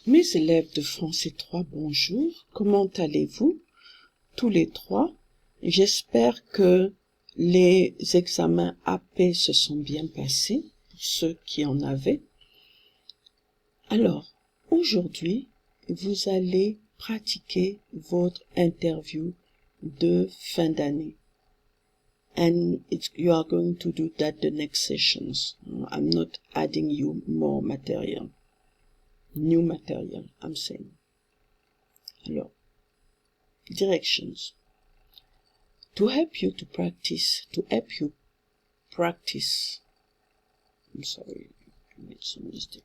Mes élèves de français 3, bonjour. Comment allez-vous? Tous les trois. J'espère que les examens AP se sont bien passés, pour ceux qui en avaient. Alors, aujourd'hui, vous allez pratiquer votre interview de fin d'année. And you are going to do that the next sessions. I'm not adding you more material. New material, I'm saying. Alors, directions. To help you practice, I'm sorry, I made some mistake.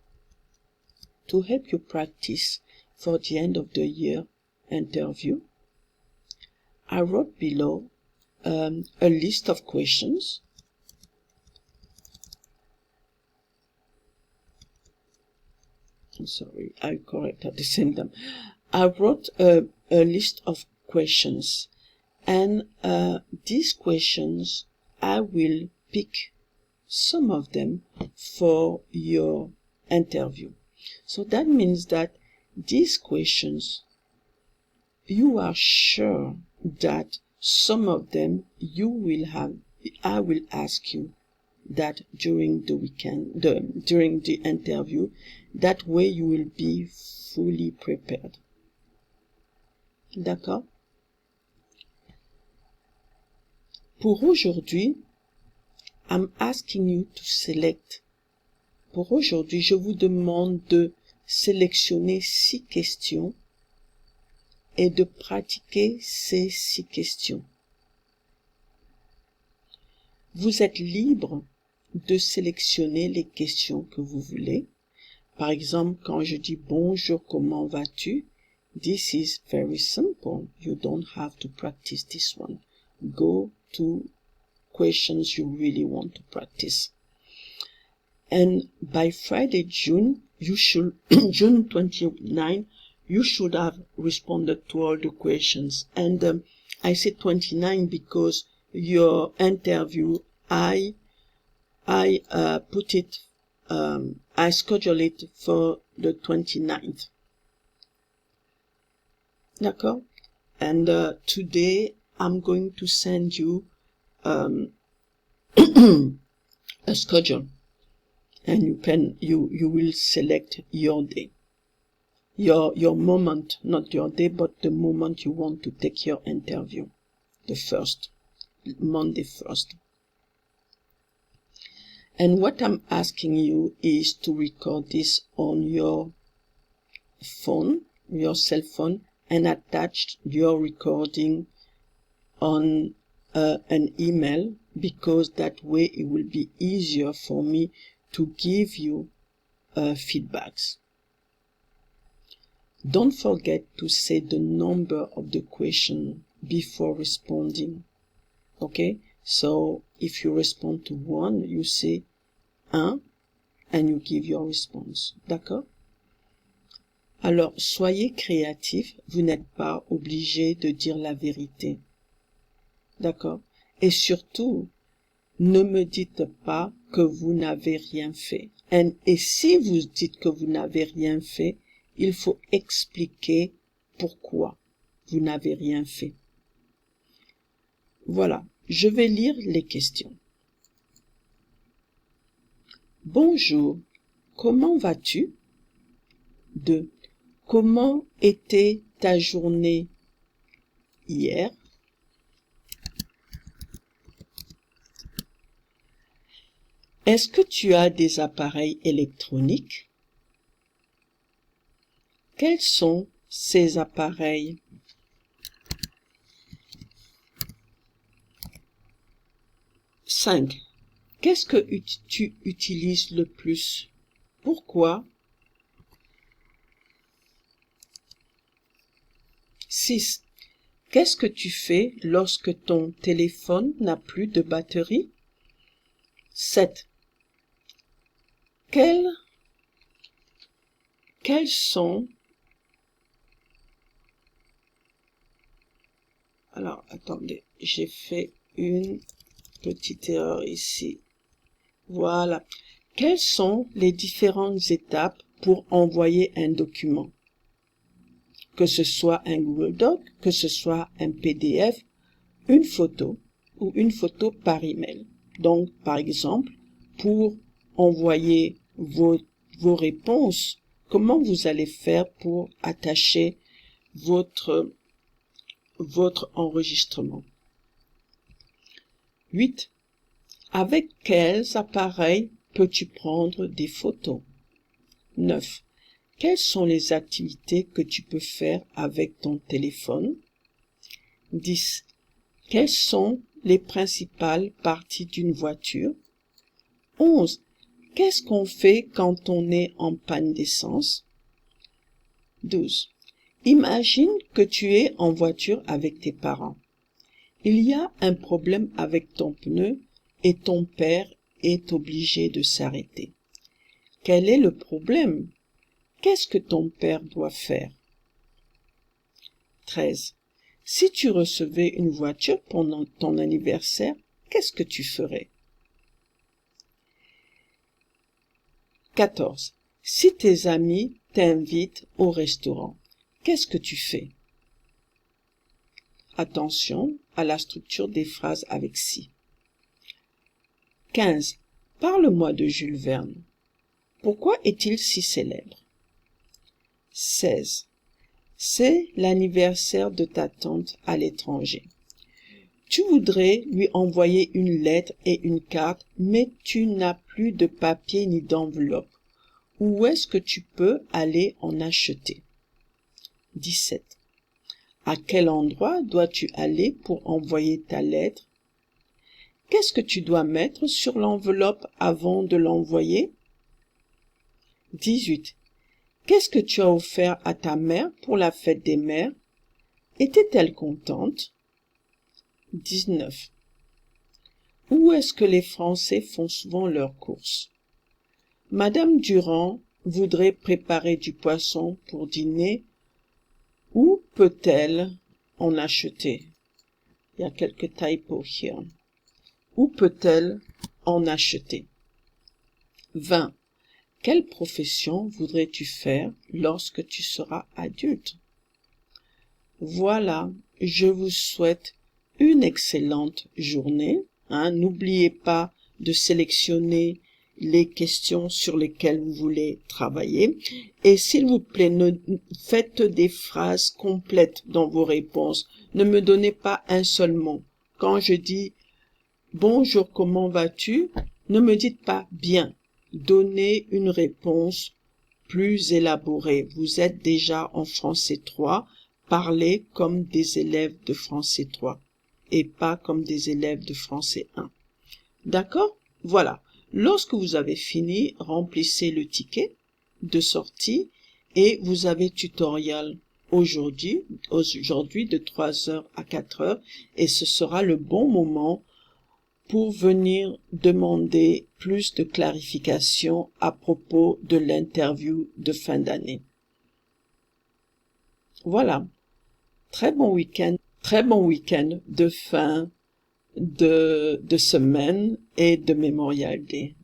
To help you practice for the end of the year interview, I wrote below a list of questions. I'm sorry, I correct at the same time. I wrote a list of questions, and these questions, I will pick some of them for your interview. So that means that these questions, you are sure that some of them you will have, I will ask you that during the weekend, during the interview. That way you will be fully prepared. D'accord? Pour aujourd'hui, I'm asking you to select. Pour aujourd'hui, je vous demande de sélectionner 6 questions et de pratiquer ces 6 questions. Vous êtes libre de sélectionner les questions que vous voulez. Par exemple, quand je dis bonjour, comment vas-tu? This is very simple. You don't have to practice this one. Go to questions you really want to practice. And by Friday, June 29, you should have responded to all the questions. And I said 29 because your interview, I put it, I schedule it for the 29th. D'accord? And today I'm going to send you a schedule, and you will select your day, your moment, not your day, but the moment you want to take your interview, the first, Monday 1st. And what I'm asking you is to record this on your phone, your cell phone, and attach your recording on an email, because that way it will be easier for me to give you feedbacks. Don't forget to say the number of the question before responding. Okay? So if you respond to 1, you say 1 and you give your response. D'accord? Alors, soyez créatif, vous n'êtes pas obligé de dire la vérité. D'accord? Et surtout, ne me dites pas que vous n'avez rien fait. Et si vous dites que vous n'avez rien fait, il faut expliquer pourquoi vous n'avez rien fait. Voilà, je vais lire les questions. Bonjour, comment vas-tu? 2. Comment était ta journée hier? Est-ce que tu as des appareils électroniques? Quels sont ces appareils? 5. Qu'est-ce que tu utilises le plus? Pourquoi? 6. Qu'est-ce que tu fais lorsque ton téléphone n'a plus de batterie? 7. Quels sont... Alors, attendez, j'ai fait une petite erreur ici. Voilà. Quelles sont les différentes étapes pour envoyer un document, que ce soit un Google Doc, que ce soit un PDF, une photo ou une photo par email. Donc, par exemple, pour envoyer vos réponses, comment vous allez faire pour attacher votre enregistrement. 8. Avec quels appareils peux-tu prendre des photos? 9. Quelles sont les activités que tu peux faire avec ton téléphone? 10. Quelles sont les principales parties d'une voiture? 11. Qu'est-ce qu'on fait quand on est en panne d'essence? 12. Imagine que tu es en voiture avec tes parents. Il y a un problème avec ton pneu et ton père est obligé de s'arrêter. Quel est le problème? Qu'est-ce que ton père doit faire? 13. Si tu recevais une voiture pendant ton anniversaire, qu'est-ce que tu ferais? 14. Si tes amis t'invitent au restaurant, qu'est-ce que tu fais? Attention à la structure des phrases avec si. 15. Parle-moi de Jules Verne. Pourquoi est-il si célèbre? 16. C'est l'anniversaire de ta tante à l'étranger. Tu voudrais lui envoyer une lettre et une carte, mais tu n'as plus de papier ni d'enveloppe. Où est-ce que tu peux aller en acheter? 17. À quel endroit dois-tu aller pour envoyer ta lettre? Qu'est-ce que tu dois mettre sur l'enveloppe avant de l'envoyer? 18. Qu'est-ce que tu as offert à ta mère pour la fête des mères? Était-elle contente? 19. Où est-ce que les Français font souvent leurs courses? Madame Durand voudrait préparer du poisson pour dîner. Où peut-elle en acheter? Il y a quelques typos here. Où peut-elle en acheter? 20. Quelle profession voudrais-tu faire lorsque tu seras adulte? Voilà, je vous souhaite une excellente journée. N'oubliez pas de sélectionner les questions sur lesquelles vous voulez travailler. Et s'il vous plaît, faites des phrases complètes dans vos réponses. Ne me donnez pas un seul mot. Quand je dis « Bonjour, comment vas-tu » ne me dites pas « bien ». Donnez une réponse plus élaborée. Vous êtes déjà en français 3. Parlez comme des élèves de français 3 et pas comme des élèves de français 1. D'accord? Voilà. Lorsque vous avez fini, remplissez le ticket de sortie et vous avez tutoriel aujourd'hui de 3h à 4h et ce sera le bon moment pour venir demander plus de clarification à propos de l'interview de fin d'année. Voilà. Très bon week-end de fin de semaine et de Memorial Day.